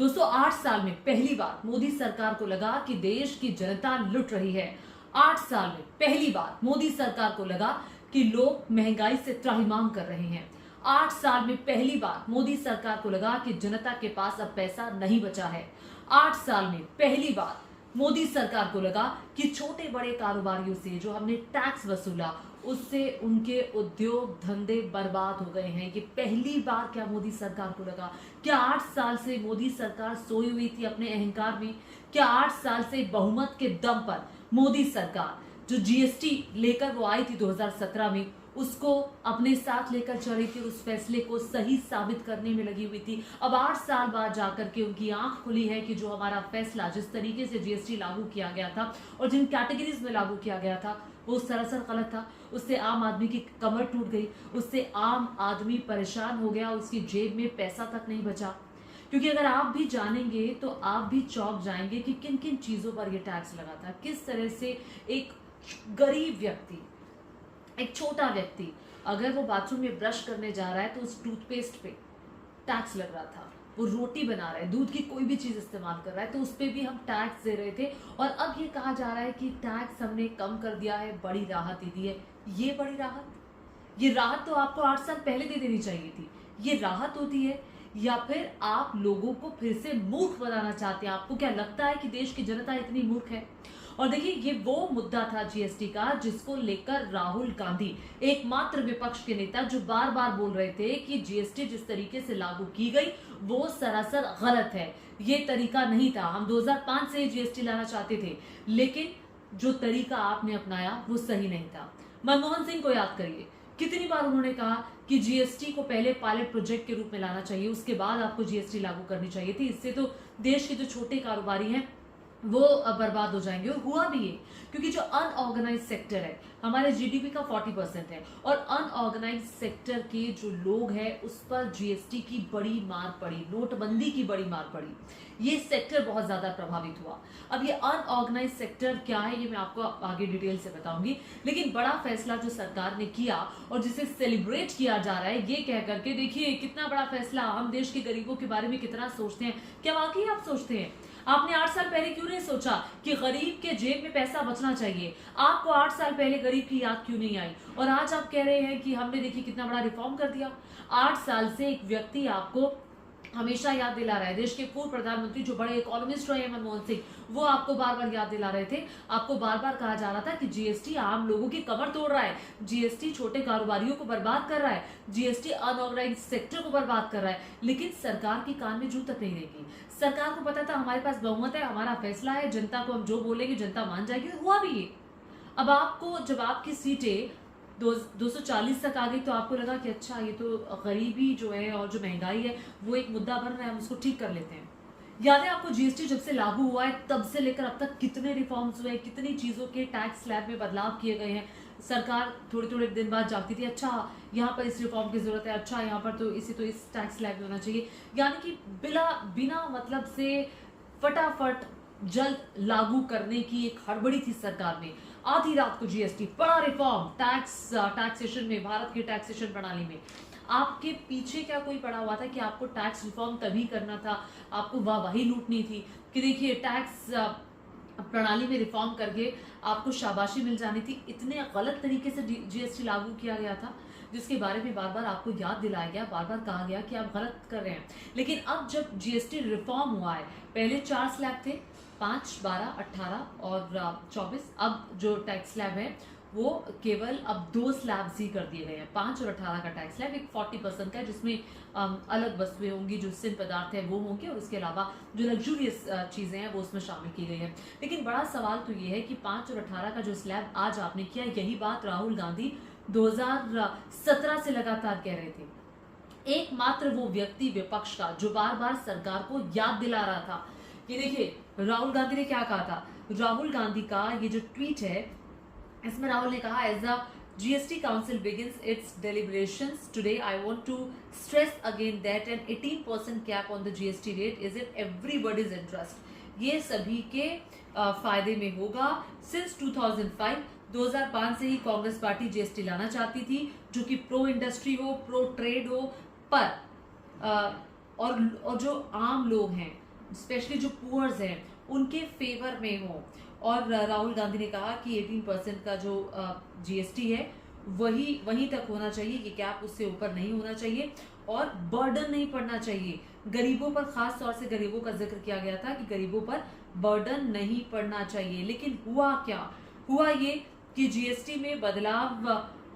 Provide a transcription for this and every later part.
दोस्तों 8 साल में पहली बार मोदी सरकार को लगा कि देश की जनता लुट रही है। 8 साल में पहली बार मोदी सरकार को लगा कि लोग महंगाई से त्राहिमाम कर रहे हैं। 8 साल में पहली बार मोदी सरकार को लगा कि जनता के पास अब पैसा नहीं बचा है। 8 साल में पहली बार मोदी सरकार को लगा कि छोटे बड़े कारोबारियों से जो हमने टैक्स वसूला उससे उनके उद्योग धंधे बर्बाद हो गए हैं। ये पहली बार क्या मोदी सरकार को लगा? क्या 8 साल से मोदी सरकार सोई हुई थी अपने अहंकार में? क्या 8 साल से बहुमत के दम पर मोदी सरकार जो जीएसटी लेकर वो आई थी 2017 में उसको अपने साथ लेकर चल रही थी, उस फैसले को सही साबित करने में लगी हुई थी। अब 8 साल बाद जाकर के उनकी आंख खुली है कि जो हमारा फैसला जिस तरीके से जीएसटी लागू किया गया था और जिन कैटेगरीज में लागू किया गया था वो सरासर गलत था। उससे आम आदमी की कमर टूट गई, उससे आम आदमी परेशान हो गया, उसकी जेब में पैसा तक नहीं बचा। क्योंकि अगर आप भी जानेंगे तो आप भी चौंक जाएंगे कि किन किन चीजों पर यह टैक्स लगा था। किस तरह से एक गरीब व्यक्ति, एक छोटा व्यक्ति अगर वो बाथरूम में ब्रश करने जा रहा है तो उस टूथपेस्ट पे टैक्स लग रहा था। वो रोटी बना रहा है, दूध की कोई भी चीज इस्तेमाल कर रहा है तो उस पे भी हम टैक्स दे रहे थे। और अब ये कहा जा रहा है कि टैक्स हमने कम कर दिया है, बड़ी राहत दे दी है। ये बड़ी राहत, ये राहत तो आपको 8 साल पहले दे देनी चाहिए थी। ये राहत होती है या फिर आप लोगों को फिर से मूर्ख बनाना चाहते हैं? आपको क्या लगता है कि देश की जनता इतनी मूर्ख है? और देखिए ये वो मुद्दा था जीएसटी का जिसको लेकर राहुल गांधी, एकमात्र विपक्ष के नेता, जो बार बार बोल रहे थे कि जीएसटी जिस तरीके से लागू की गई वो सरासर गलत है, ये तरीका नहीं था। हम 2005 से जीएसटी लाना चाहते थे लेकिन जो तरीका आपने अपनाया वो सही नहीं था। मनमोहन सिंह को याद करिए, कितनी बार उन्होंने कहा कि जीएसटी को पहले पायलट प्रोजेक्ट के रूप में लाना चाहिए, उसके बाद आपको जीएसटी लागू करनी चाहिए थी। इससे तो देश के जो छोटे कारोबारी हैं वो बर्बाद हो जाएंगे। और हुआ भी ये, क्योंकि जो अनऑर्गेनाइज सेक्टर है हमारे जीडीपी का 40% है और अनऑर्गेनाइज सेक्टर के जो लोग हैं उस पर जीएसटी की बड़ी मार पड़ी, नोटबंदी की बड़ी मार पड़ी। ये सेक्टर बहुत ज्यादा प्रभावित हुआ। अब ये अनऑर्गेनाइज सेक्टर क्या है ये मैं आपको आगे डिटेल से बताऊंगी, लेकिन बड़ा फैसला जो सरकार ने किया और जिसे सेलिब्रेट किया जा रहा है ये कह करके, देखिए कितना बड़ा फैसला, हम देश के गरीबों के बारे में कितना सोचते हैं। क्या वाकई आप सोचते हैं? आपने 8 साल पहले क्यों नहीं सोचा कि गरीब के जेब में पैसा बचना चाहिए? आपको 8 साल पहले गरीब की याद क्यों नहीं आई? और आज आप कह रहे हैं कि हमने देखिए कितना बड़ा रिफॉर्म कर दिया। 8 साल से एक व्यक्ति आपको हमेशा याद दिला रहा है, देश के पूर्व प्रधानमंत्री जो बड़े इकोनॉमिस्ट रहे मनमोहन सिंह, वो आपको बार बार याद दिला रहे थे। आपको बार बार कहा जा रहा था कि जीएसटी आम लोगों की कमर तोड़ रहा है, जीएसटी छोटे कारोबारियों को बर्बाद कर रहा है, जीएसटी अनऑर्गेनाइज सेक्टर को बर्बाद कर रहा है। लेकिन सरकार की कान में जू तक नहीं रहेगी। सरकार को पता था हमारे पास बहुमत है, हमारा फैसला है, जनता को हम जो बोलेंगे जनता मान जाएगी। हुआ भी ये। अब आपको जब आपकी सीटें 240 तक आ गई तो आपको लगा कि अच्छा ये तो गरीबी जो है और जो महंगाई है वो एक मुद्दा बन रहा है, हम उसको ठीक कर लेते हैं। याद है आपको जीएसटी जब से लागू हुआ है तब से लेकर अब तक कितने रिफॉर्म्स हुए, कितनी चीजों के टैक्स स्लैब में बदलाव किए गए हैं। सरकार थोड़े थोड़े दिन बाद जागती थी, अच्छा यहाँ पर इस रिफॉर्म की जरूरत है, अच्छा यहाँ पर तो इस टैक्स स्लैब में होना चाहिए। यानी कि बिना मतलब से फटाफट जल्द लागू करने की एक हड़बड़ी थी सरकार में। आधी रात को जीएसटी, बड़ा रिफॉर्म, टैक्सेशन में, भारत की टैक्सेशन प्रणाली में। आपके पीछे क्या कोई पड़ा हुआ था कि आपको टैक्स रिफॉर्म तभी करना था, आपको वाहवाही लूटनी थी कि देखिए टैक्स प्रणाली में रिफॉर्म करके आपको शाबाशी मिल जानी थी? इतने गलत तरीके से जीएसटी लागू किया गया था जिसके बारे में बार बार आपको याद दिलाया गया, बार बार कहा गया कि आप गलत कर रहे हैं। लेकिन अब जब जीएसटी रिफॉर्म हुआ है, पहले 4 स्लैब थे, 5, 12, 18 और 24। अब जो टैक्स स्लैब है वो केवल अब 2 स्लैब्स ही कर दिए गए हैं, 5 और 18 का टैक्स स्लैब। एक 40% का है जिसमें अलग वस्तुएं होंगी, जो सिंध पदार्थ है वो होंगे और उसके अलावा जो लग्जूरियस चीजें हैं वो उसमें शामिल की गई है। लेकिन बड़ा सवाल तो ये है कि 5 और 18 का जो स्लैब आज आपने किया, यही बात राहुल गांधी 2017 से लगातार कह रहे थे। एकमात्र वो व्यक्ति विपक्ष का जो बार बार सरकार को याद दिला रहा था। ये देखिए राहुल गांधी ने क्या कहा था। राहुल गांधी का ये जो ट्वीट है इसमें राहुल ने कहा, as a GST council begins its deliberations today, I want to stress again that an 18% cap on the GST rate is in everybody's interest. ये सभी के फायदे में होगा। Since 2005 से ही कांग्रेस पार्टी जीएसटी लाना चाहती थी जो कि प्रो इंडस्ट्री हो, प्रो ट्रेड हो, पर और जो आम लोग हैं स्पेशली जो पुअर्स हैं उनके फेवर में हो। और राहुल गांधी ने कहा कि 18% का जो जीएसटी है वहीं तक होना चाहिए, ये कैप उससे ऊपर नहीं होना चाहिए और बर्डन नहीं पड़ना चाहिए गरीबों पर। खास तौर से गरीबों का जिक्र किया गया था कि गरीबों पर बर्डन नहीं पड़ना चाहिए। लेकिन हुआ क्या? हुआ ये कि जीएसटी में बदलाव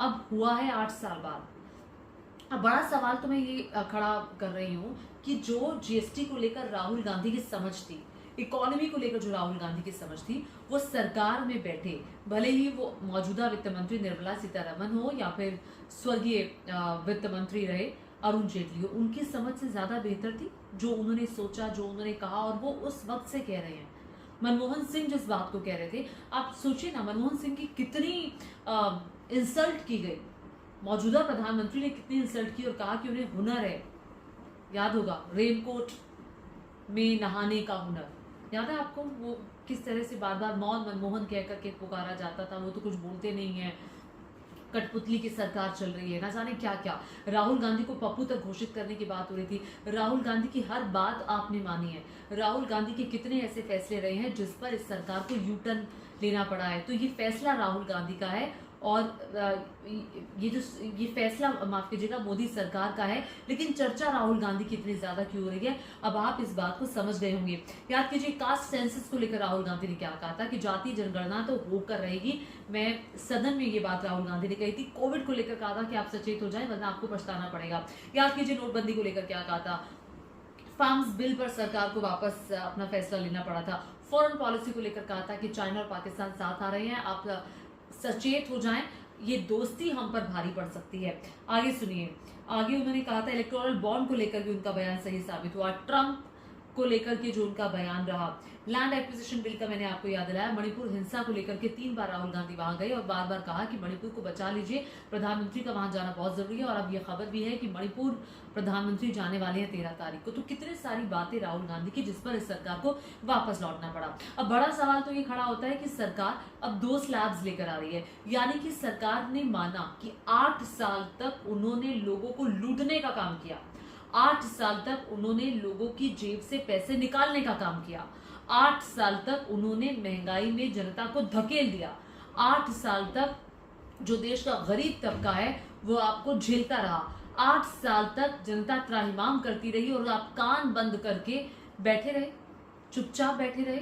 अब हुआ है 8 साल बाद। अब बड़ा सवाल तो मैं ये खड़ा कर रही हूँ कि जो जीएसटी को लेकर राहुल गांधी की समझ थी, इकोनॉमी को लेकर जो राहुल गांधी की समझ थी, वो सरकार में बैठे, भले ही वो मौजूदा वित्त मंत्री निर्मला सीतारमन हो या फिर स्वर्गीय वित्त मंत्री रहे अरुण जेटली हो, उनकी समझ से ज्यादा बेहतर थी जो उन्होंने सोचा, जो उन्होंने कहा, और वो उस वक्त से कह रहे हैं। मनमोहन सिंह जिस बात को कह रहे थे, आप सोचिए ना, मनमोहन सिंह की कितनी इंसल्ट की गई, मौजूदा प्रधानमंत्री ने कितनी इंसल्ट की और कहा कि उन्हें हुनर है। याद होगा रेनकोट में नहाने का हुनर, याद है आपको? वो किस तरह से बार बार मौन मनमोहन कह करके पुकारा जाता था, वो तो कुछ बोलते नहीं है, कठपुतली की सरकार चल रही है, ना जाने क्या क्या। राहुल गांधी को पप्पू तक घोषित करने की बात हो रही थी। राहुल गांधी की हर बात आपने मानी है। राहुल गांधी के कितने ऐसे फैसले रहे हैं जिस पर इस सरकार को यू टर्न लेना पड़ा है। तो ये फैसला राहुल गांधी का है और ये फैसला, माफ कीजिएगा, मोदी सरकार का है। लेकिन चर्चा राहुल गांधी की इतनी ज्यादा क्यों हो रही है? अब आप इस बात को समझ गए होंगे। याद कीजिए कास्ट सेंसस को लेकर राहुल गांधी ने क्या कहा था कि जातीय जनगणना तो होकर रहेगी। मैं सदन में ये बात राहुल गांधी ने कही थी। कोविड को लेकर कहा था कि आप सचेत हो जाएं वरना आपको पछताना पड़ेगा। याद कीजिए नोटबंदी को लेकर क्या कहा था। फार्म्स बिल पर सरकार को वापस अपना फैसला लेना पड़ा था। फॉरेन पॉलिसी को लेकर कहा था कि चाइना और पाकिस्तान साथ आ रहे हैं, आप सचेत हो जाएं, ये दोस्ती हम पर भारी पड़ सकती है। आगे सुनिए, आगे उन्होंने कहा था इलेक्टोरल बॉन्ड को लेकर भी उनका बयान सही साबित हुआ। ट्रंप को लेकर के जो उनका बयान रहा, लैंड एक्विजिशन बिल का मैंने आपको याद दिलाया। मणिपुर हिंसा को लेकर के 3 बार राहुल गांधी वहां गए और बार बार कहा कि मणिपुर को बचा लीजिए, प्रधानमंत्री का वहां जाना बहुत जरूरी है। और अब यह खबर भी है कि मणिपुर प्रधानमंत्री जाने वाले हैं 13 तारीख को। तो कितनी सारी बातें राहुल गांधी की जिस पर इस सरकार को वापस लौटना पड़ा। अब बड़ा सवाल तो ये खड़ा होता है कि सरकार अब 2 स्लैब्स लेकर आ रही है, यानी कि सरकार ने माना कि 8 साल तक उन्होंने लोगों को लूटने का काम किया, 8 साल तक उन्होंने लोगों की जेब से पैसे निकालने का काम किया, 8 साल तक उन्होंने महंगाई में जनता को धकेल दिया, 8 साल तक जो देश का गरीब तबका है वो आपको झेलता रहा, 8 साल तक जनता त्राहिमाम करती रही और आप कान बंद करके बैठे रहे, चुपचाप बैठे रहे,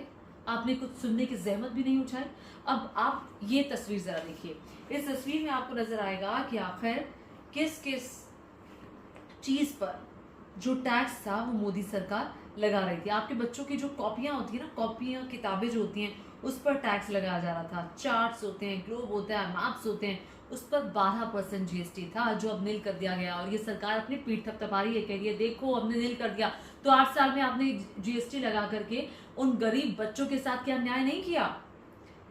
आपने कुछ सुनने की जहमत भी नहीं उठाई। अब आप ये तस्वीर जरा देखिए, इस तस्वीर में आपको नजर आएगा कि आखिर किस किस चीज पर जो टैक्स था वो मोदी सरकार लगा रही थी। आपके बच्चों की जो कॉपियां होती है ना, कॉपियां किताबें जो होती हैं उस पर टैक्स लगाया जा रहा था। चार्ट्स होते हैं, ग्लोब होता है, मैप्स होते हैं, उस पर 12% जीएसटी था जो अब नील कर दिया गया। और ये सरकार अपनी पीठ थपथपा रही है, कह रही है देखो हमने नील कर दिया। तो 8 साल में आपने जीएसटी लगा करके उन गरीब बच्चों के साथ क्या अन्याय नहीं किया?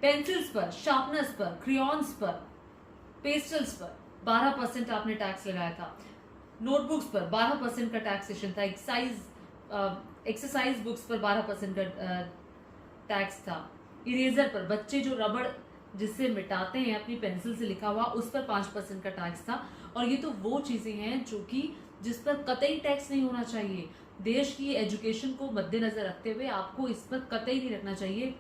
पेंसिल्स पर, शार्पनर्स पर, क्रियॉन्स पर, पेस्टल्स पर 12% आपने टैक्स लगाया था। नोटबुक्स पर 12% का टैक्सेशन था। एक्सरसाइज बुक्स पर 12% का टैक्स था। इरेजर पर, बच्चे जो रबड़ जिससे मिटाते हैं अपनी पेंसिल से लिखा हुआ, उस पर 5% का टैक्स था। और ये तो वो चीजें हैं जो कि जिस पर कतई टैक्स नहीं होना चाहिए। देश की एजुकेशन को मद्देनजर रखते हुए आपको इस पर कतई नहीं रखना चाहिए,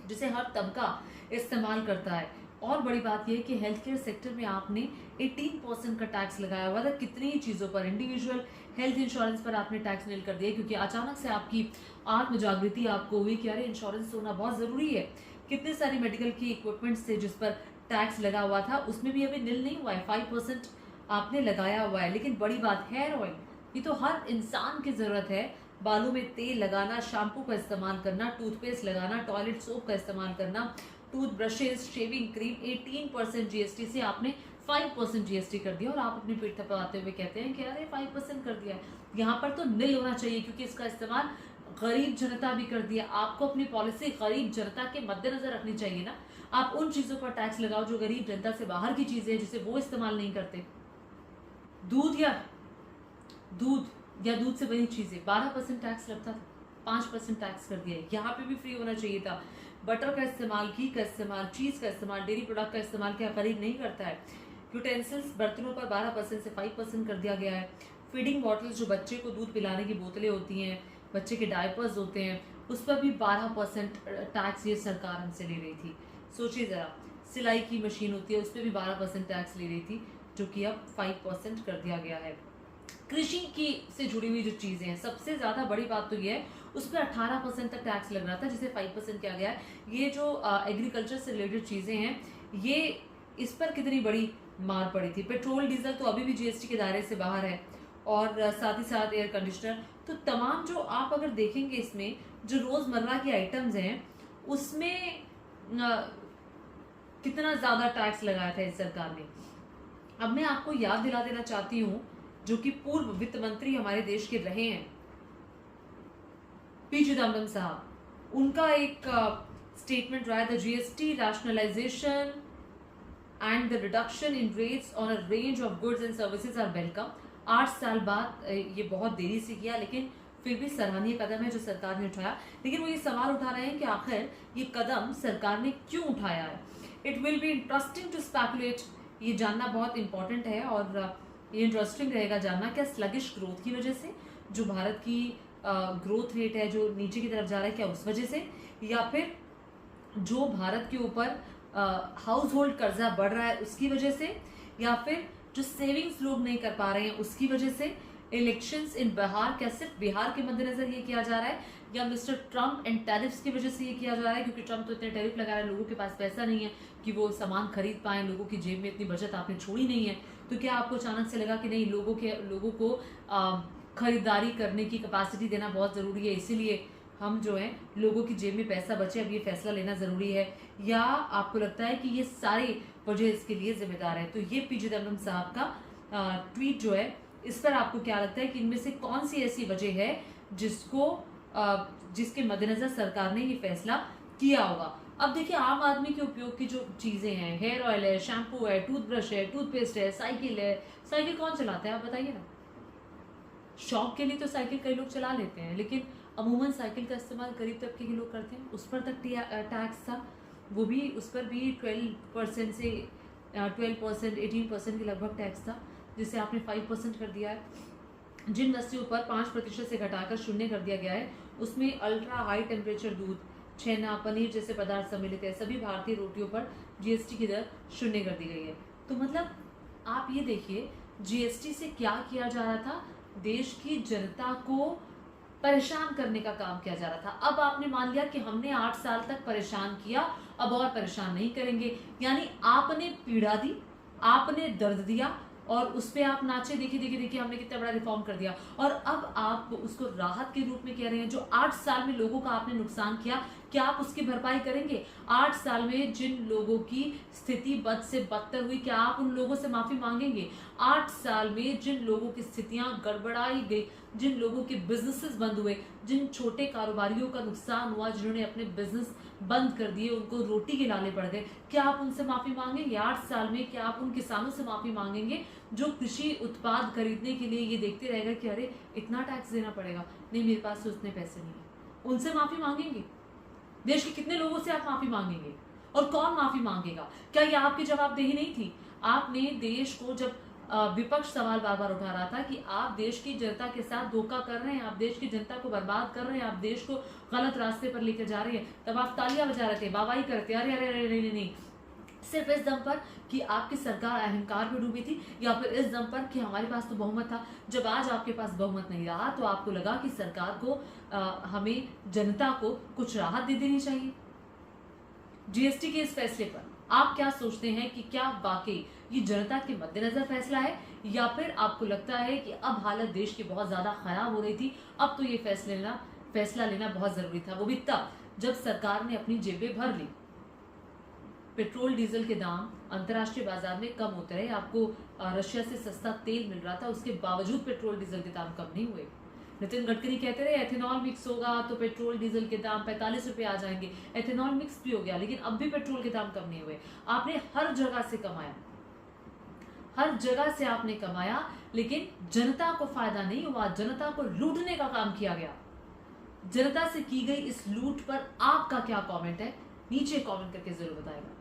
जिसे हर तबका इस्तेमाल करता है। और बड़ी बात यह है कि हेल्थ केयर सेक्टर में आपने 18% का टैक्स लगाया हुआ था। कितनी ही चीज़ों पर, इंडिविजुअल हेल्थ इंश्योरेंस पर आपने टैक्स नील कर दिया क्योंकि अचानक से आपकी आत्म जागृति आपको हुई कि अरे इंश्योरेंस होना बहुत ज़रूरी है। कितने सारी मेडिकल की इक्विपमेंट्स थे जिस पर टैक्स लगा हुआ था, उसमें भी अभी नील नहीं हुआ है, 5% आपने लगाया हुआ है। लेकिन बड़ी बात, हेयर ऑयल, ये तो हर इंसान की ज़रूरत है। बालों में तेल लगाना, शैम्पू का इस्तेमाल करना, टूथपेस्ट लगाना, टॉयलेट सोप का इस्तेमाल करना, tooth brushes, shaving cream, 18% GST से आपने 5% जीएसटी कर दिया। और आप अपनी पीठ थपथपाते हुए कहते हैं कि अरे 5% कर दिया है। यहाँ पर तो नील होना चाहिए क्योंकि इसका इस्तेमाल गरीब जनता भी कर दिया। आपको अपनी पॉलिसी गरीब जनता के मद्देनजर रखनी चाहिए ना। आप उन चीजों पर टैक्स लगाओ जो गरीब जनता से बाहर की चीजें हैं, जिसे वो इस्तेमाल नहीं करते। दूध या दूध से बनी चीजें 12% टैक्स लगता था, 5% टैक्स कर दिया है। यहाँ पे भी फ्री होना चाहिए था। बटर का इस्तेमाल, घी का इस्तेमाल, चीज का इस्तेमाल, डेयरी प्रोडक्ट का इस्तेमाल क्या गरीब नहीं करता है। यूटेंसिल्स, बर्तनों पर 12% से 5% कर दिया गया है। फीडिंग बॉटल्स, जो बच्चे को दूध पिलाने की बोतलें होती हैं, बच्चे के डायपर्स होते हैं, उस पर भी 12% टैक्स ये सरकार हमसे ले रही थी। सोचिए ज़रा, सिलाई की मशीन होती है, उस पर भी 12% टैक्स ले रही थी, जो कि अब 5% कर दिया गया है। कृषि की से जुड़ी हुई जो चीज़ें हैं, सबसे ज़्यादा बड़ी बात तो ये है, उस पर 18% तक टैक्स लग रहा था, जिसे 5% किया गया है। ये जो एग्रीकल्चर से रिलेटेड चीज़ें हैं, ये इस पर कितनी बड़ी मार पड़ी थी। पेट्रोल डीजल तो अभी भी जीएसटी के दायरे से बाहर है, और साथ ही साथ एयर कंडीशनर, तो तमाम जो आप अगर देखेंगे इसमें जो रोज़मर्रा की आइटम्स हैं, उसमें कितना ज़्यादा टैक्स लगाया था इस सरकार ने। अब मैं आपको याद दिला देना चाहती हूँ, जो कि पूर्व वित्त मंत्री हमारे देश के रहे हैं, पी चिदम्बरम साहब, उनका एक स्टेटमेंट रहा है, the GST rationalization and the reduction in rates on a range of goods and services are welcome. 8 साल बाद ये बहुत देरी से किया, लेकिन फिर भी सराहनीय कदम है जो सरकार ने उठाया। लेकिन वो ये सवाल उठा रहे हैं कि आखिर ये कदम सरकार ने क्यों उठाया है। It will be interesting to speculate, ये जानना बहुत इंपॉर्टेंट है, और ये इंटरेस्टिंग रहेगा जानना, क्या स्लगिश ग्रोथ की वजह से, जो भारत की ग्रोथ रेट है जो नीचे की तरफ जा रहा है, क्या उस वजह से, या फिर जो भारत के ऊपर हाउस होल्ड कर्जा बढ़ रहा है उसकी वजह से, या फिर जो सेविंग्स लोग नहीं कर पा रहे हैं उसकी वजह से, इलेक्शंस इन बिहार, क्या सिर्फ बिहार के मद्देनजर ये किया जा रहा है, या मिस्टर ट्रम्प एंड टैरिफ्स की वजह से ये किया जा रहा है, क्योंकि ट्रम्प तो इतने टैरिफ लगा रहे हैं, लोगों के पास पैसा नहीं है कि वो सामान खरीद पाए, लोगों की जेब में इतनी बचत आपने छोड़ी नहीं है। तो क्या आपको अचानक से लगा कि नहीं, लोगों को खरीदारी करने की कैपेसिटी देना बहुत ज़रूरी है, इसीलिए हम जो है लोगों की जेब में पैसा बचे, अब ये फैसला लेना ज़रूरी है, या आपको लगता है कि ये सारी वजह इसके लिए जिम्मेदार है। तो ये पी चिदम्बरम साहब का ट्वीट जो है, इस पर आपको क्या लगता है कि इनमें से कौन सी ऐसी वजह है जिसके मद्देनजर सरकार ने ये फैसला किया होगा। अब देखिए, आम आदमी के उपयोग की जो चीज़ें हैं, हेयर ऑयल है, शैम्पू है, टूथब्रश है, टूथपेस्ट है, साइकिल है, साइकिल कौन चलाता है आप बताइए ना। शौक के लिए तो साइकिल कई लोग चला लेते हैं, लेकिन अमूमन साइकिल का इस्तेमाल गरीब तबके के लोग करते हैं। उस पर तक टैक्स था, वो भी उस पर भी 12% से 12% 18% के लगभग टैक्स था, जिसे आपने 5% कर दिया है। जिन वस्तुओं पर 5% से घटाकर 0 कर दिया गया है, उसमें अल्ट्रा हाई टेम्परेचर दूध, छेना, पनीर जैसे पदार्थ सम्मिलित है। सभी भारतीय रोटियों पर जीएसटी की दर 0 कर दी गई है। तो मतलब आप ये देखिए, जीएसटी से क्या किया जा रहा था, देश की जनता को परेशान करने का काम किया जा रहा था। अब आपने मान लिया कि हमने 8 साल तक परेशान किया, अब और परेशान नहीं करेंगे, यानी आपने पीड़ा दी, आपने दर्द दिया, और उस पर आप नाचे, देखिए देखिए देखिए हमने कितना बड़ा रिफॉर्म कर दिया, और अब आप उसको राहत के रूप में कह रहे हैं। जो 8 साल में लोगों का आपने नुकसान किया, क्या आप उसकी भरपाई करेंगे? 8 साल में जिन लोगों की स्थिति बद से बदतर हुई, क्या आप उन लोगों से माफी मांगेंगे? 8 साल में जिन लोगों की स्थितियां गड़बड़ाई गई, जिन लोगों के बिजनेसेस बंद हुए, जिन छोटे कारोबारियों का नुकसान हुआ, जिन्होंने अपने बिजनेस बंद कर दिए, उनको रोटी के लाले पड़ गए, क्या आप उनसे माफी मांगेंगे? 8 साल में क्या आप उन किसानों से माफी मांगेंगे जो कृषि उत्पाद खरीदने के लिए ये देखते रहेगा कि अरे इतना टैक्स देना पड़ेगा, नहीं मेरे पास तो उतने पैसे नहीं है? उनसे माफी मांगेंगे? देश के कितने लोगों से आप माफी मांगेंगे, और कौन माफी मांगेगा? क्या ये आपकी जवाबदेही नहीं थी? आपने देश को, जब विपक्ष सवाल बार बार उठा रहा था कि आप देश की जनता के साथ धोखा कर रहे हैं, आप देश की जनता को बर्बाद कर रहे हैं, आप देश को गलत रास्ते पर लेकर जा रहे हैं, तब आप तालियां बजा रहे थे, वाहवाही करते, अरे अरे अरे नहीं नहीं नहीं, सिर्फ इस दम पर कि आपकी सरकार अहंकार में डूबी थी, या फिर इस दम पर कि हमारे पास तो बहुमत था। जब आज आपके पास बहुमत नहीं रहा, तो आपको लगा कि सरकार को हमें, जनता को कुछ राहत दे देनी चाहिए। जीएसटी के इस फैसले पर आप क्या सोचते हैं कि क्या वाकई ये जनता के मद्देनजर फैसला है, या फिर आपको लगता है कि अब हालत देश की बहुत ज्यादा खराब हो रही थी, अब तो ये फैसला लेना बहुत जरूरी था, वो भी तब जब सरकार ने अपनी जेबें भर ली। पेट्रोल डीजल के दाम अंतर्राष्ट्रीय बाजार में कम होते रहे, आपको रशिया से सस्ता तेल मिल रहा था, उसके बावजूद पेट्रोल डीजल के दाम कम नहीं हुए। नितिन गडकरी कहते रहे एथेनॉल मिक्स होगा तो पेट्रोल डीजल के दाम 45 रुपए आ जाएंगे, एथेनॉल मिक्स भी हो गया, लेकिन अब भी पेट्रोल के दाम कम नहीं हुए। आपने हर जगह से कमाया, हर जगह से आपने कमाया, लेकिन जनता को फायदा नहीं हुआ, जनता को लूटने का काम किया गया। जनता से की गई इस लूट पर आपका क्या कमेंट है, नीचे कमेंट करके जरूर बताएगा।